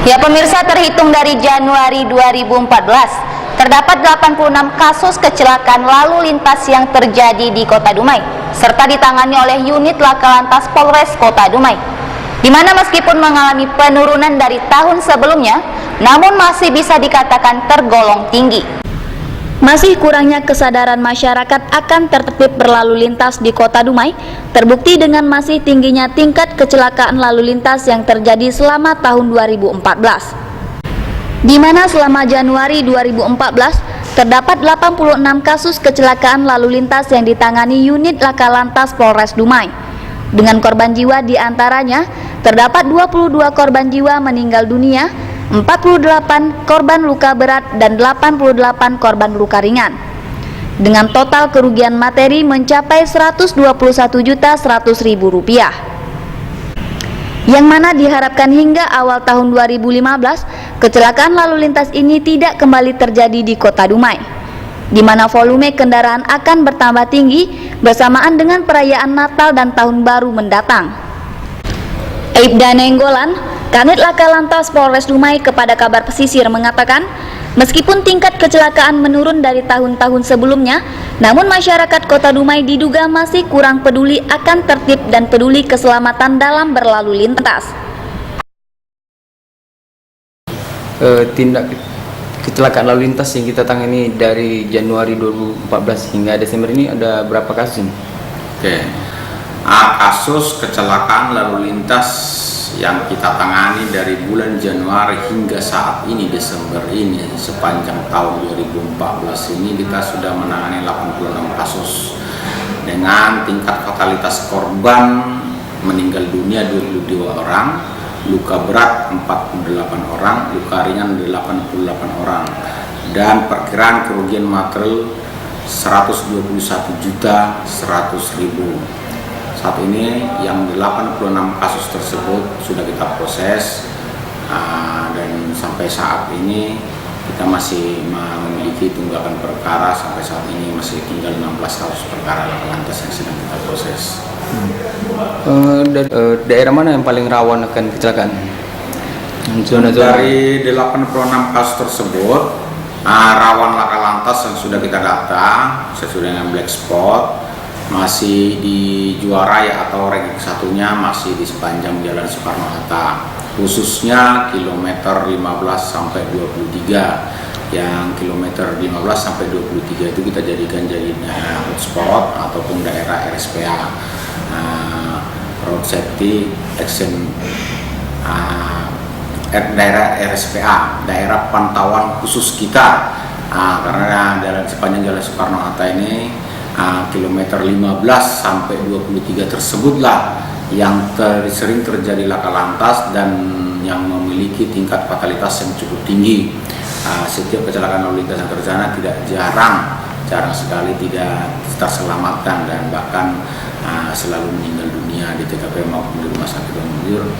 Ya pemirsa, terhitung dari Januari 2014, terdapat 86 kasus kecelakaan lalu lintas yang terjadi di Kota Dumai, serta ditangani oleh unit Laka Lantas Polres Kota Dumai, di mana meskipun mengalami penurunan dari tahun sebelumnya, namun masih bisa dikatakan tergolong tinggi. Masih kurangnya kesadaran masyarakat akan tertib berlalu lintas di Kota Dumai terbukti dengan masih tingginya tingkat kecelakaan lalu lintas yang terjadi selama tahun 2014. Di mana selama Januari 2014 terdapat 86 kasus kecelakaan lalu lintas yang ditangani unit Laka Lantas Polres Dumai. Dengan korban jiwa diantaranya terdapat 22 korban jiwa meninggal dunia, 48 korban luka berat dan 88 korban luka ringan. Dengan total kerugian materi mencapai Rp121.100.000. Yang mana diharapkan hingga awal tahun 2015 kecelakaan lalu lintas ini tidak kembali terjadi di Kota Dumai, di mana volume kendaraan akan bertambah tinggi bersamaan dengan perayaan Natal dan Tahun Baru mendatang. Aibda Nenggolan, Kanit Laka Lantas Polres Dumai kepada Kabar Pesisir mengatakan, meskipun tingkat kecelakaan menurun dari tahun-tahun sebelumnya, namun masyarakat Kota Dumai diduga masih kurang peduli akan tertib dan peduli keselamatan dalam berlalu lintas. Tindak kecelakaan lalu lintas yang kita tangani dari Januari 2014 hingga Desember ini ada berapa kasus ini? Kasus kecelakaan lalu lintas yang kita tangani dari bulan Januari hingga saat ini Desember ini, sepanjang tahun 2014 ini kita sudah menangani 86 kasus dengan tingkat fatalitas korban meninggal dunia 22 orang, luka berat 48 orang, luka ringan 88 orang, dan perkiraan kerugian material 121.100.000. Saat ini yang 86 kasus tersebut sudah kita proses, dan sampai saat ini kita masih memiliki tunggakan perkara. Sampai saat ini masih tinggal 16 kasus perkara Laka Lantas yang sedang kita proses. Daerah mana yang paling rawan akan kecelakaan? Dari 86 kasus tersebut, rawan Laka Lantas yang sudah kita data sesuai dengan black spot masih di Juwaraya atau ranking satunya masih di sepanjang Jalan Soekarno-Hatta, khususnya kilometer 15 sampai 23. Yang kilometer 15 sampai 23 itu kita jadikan hotspot ataupun daerah RSPA, Road Safety Action, daerah RSPA, daerah pantauan khusus kita, karena dalam sepanjang Jalan Soekarno-Hatta ini kilometer 15 sampai 23 tersebutlah yang sering terjadi Laka Lantas dan yang memiliki tingkat fatalitas yang cukup tinggi. Setiap kecelakaan lalu lintas yang terjadi tidak jarang sekali tidak terselamatkan dan bahkan selalu meninggal dunia di TKP maupun di rumah sakit.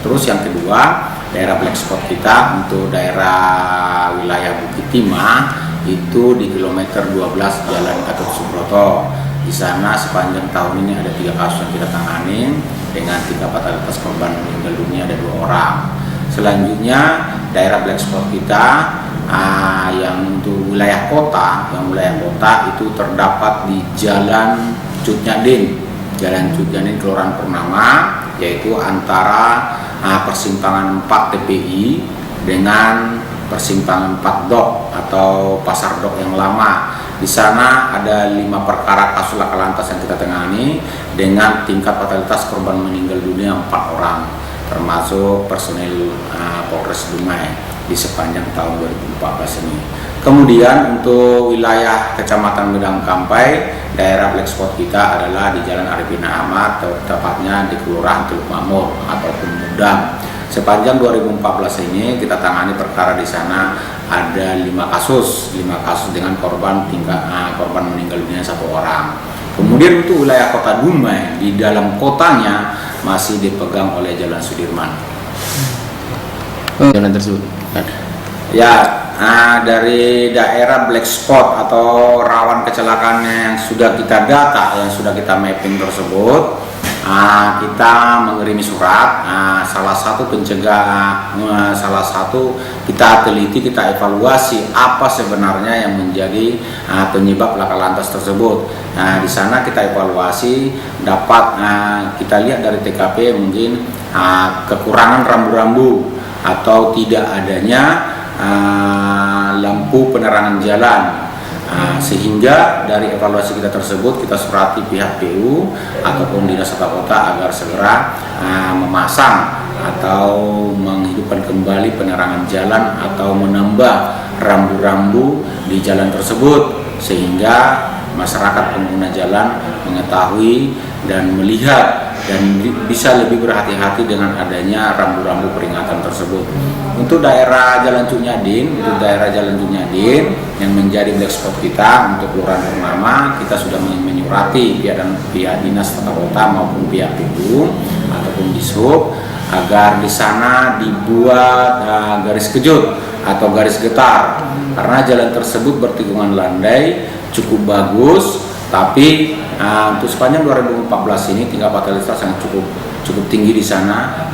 Terus yang kedua, daerah black spot kita untuk daerah wilayah Bukit Timah itu di kilometer 12 Jalan Gatot Subroto. Di sana sepanjang tahun ini ada 3 kasus yang kita tangani dengan tingkat fatalitas korban meninggal dunia ada 2 orang. Selanjutnya daerah black spot kita yang untuk wilayah kota, itu terdapat di Jalan Cut Nyadin, Kelurahan Purnama, yaitu antara persimpangan 4 TPI dengan persimpangan 4 Dok atau Pasar Dok yang lama. Di sana ada 5 perkara kasus Laka Lantas yang kita tangani dengan tingkat fatalitas korban meninggal dunia 4 orang, termasuk personil Polres Dumai di sepanjang tahun 2014 ini. Kemudian untuk wilayah Kecamatan Medang Kampai, daerah black spot kita adalah di Jalan Arifin Ahmad, tepatnya di Kelurahan Teluk Makmur ataupun Mudang. Sepanjang 2014 ini kita tangani perkara di sana ada 5 kasus dengan korban meninggal dunia 1 orang. Kemudian untuk wilayah Kota Dumai, di dalam kotanya masih dipegang oleh Jalan Sudirman. Jalan tersebut. Ya, dari daerah black spot atau rawan kecelakaannya yang sudah kita data, yang sudah kita mapping tersebut, kita mengirimi surat. Salah satu kita teliti, kita evaluasi apa sebenarnya yang menjadi penyebab laka lantas tersebut. Di sana kita evaluasi, dapat kita lihat dari TKP mungkin kekurangan rambu-rambu atau tidak adanya lampu penerangan jalan. Sehingga dari evaluasi kita tersebut, kita surati pihak PU ataupun Dinas Tata Kota agar segera memasang atau menghidupkan kembali penerangan jalan atau menambah rambu-rambu di jalan tersebut, sehingga masyarakat pengguna jalan mengetahui dan melihat dan bisa lebih berhati-hati dengan adanya rambu-rambu peringatan tersebut. Untuk daerah Jalan Cunyadin, yang menjadi black spot kita untuk Kelurahan Purnama, kita sudah menyurati pihak Dinas Tata Kota maupun pihak PU ataupun Dishub agar di sana dibuat garis kejut atau garis getar, karena jalan tersebut bertikungan landai cukup bagus, tapi untuk sepanjang 2014 ini tingkat fatalitas sangat cukup tinggi di sana,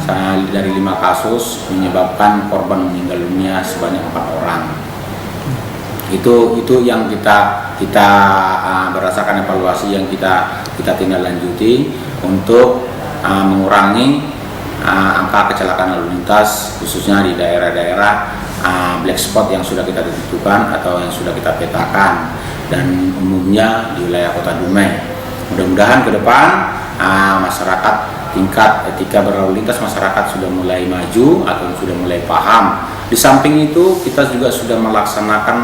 dari 5 kasus menyebabkan korban meninggal dunia sebanyak 4 orang. Itu yang kita berdasarkan evaluasi yang kita tindak lanjuti untuk mengurangi angka kecelakaan lalu lintas, khususnya di daerah-daerah black spot yang sudah kita tentukan atau yang sudah kita petakan, dan umumnya di wilayah Kota Dumai. Mudah-mudahan ke depan masyarakat, tingkat etika berlalu lintas masyarakat sudah mulai maju atau sudah mulai paham. Di samping itu, kita juga sudah melaksanakan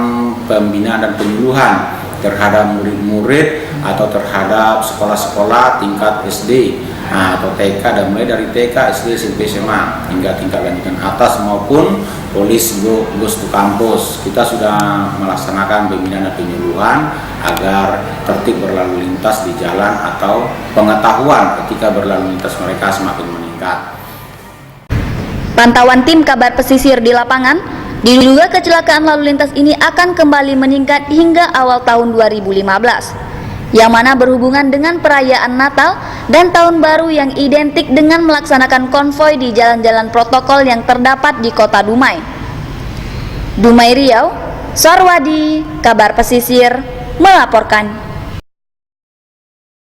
pembinaan dan penyuluhan terhadap murid-murid atau terhadap sekolah-sekolah tingkat SD atau TK, dan mulai dari TK, SD, SMP, SMA hingga tingkat lanjutan atas maupun polis goes to kampus. Kita sudah melaksanakan pembinaan dan penyuluhan agar tertib berlalu lintas di jalan atau pengetahuan ketika berlalu lintas mereka semakin meningkat. Pantauan tim kabar pesisir di lapangan, diduga kecelakaan lalu lintas ini akan kembali meningkat hingga awal tahun 2015, yang mana berhubungan dengan perayaan Natal dan Tahun Baru yang identik dengan melaksanakan konvoi di jalan-jalan protokol yang terdapat di Kota Dumai. Dumai Riau, Sarwadi, Kabar Pesisir, melaporkan.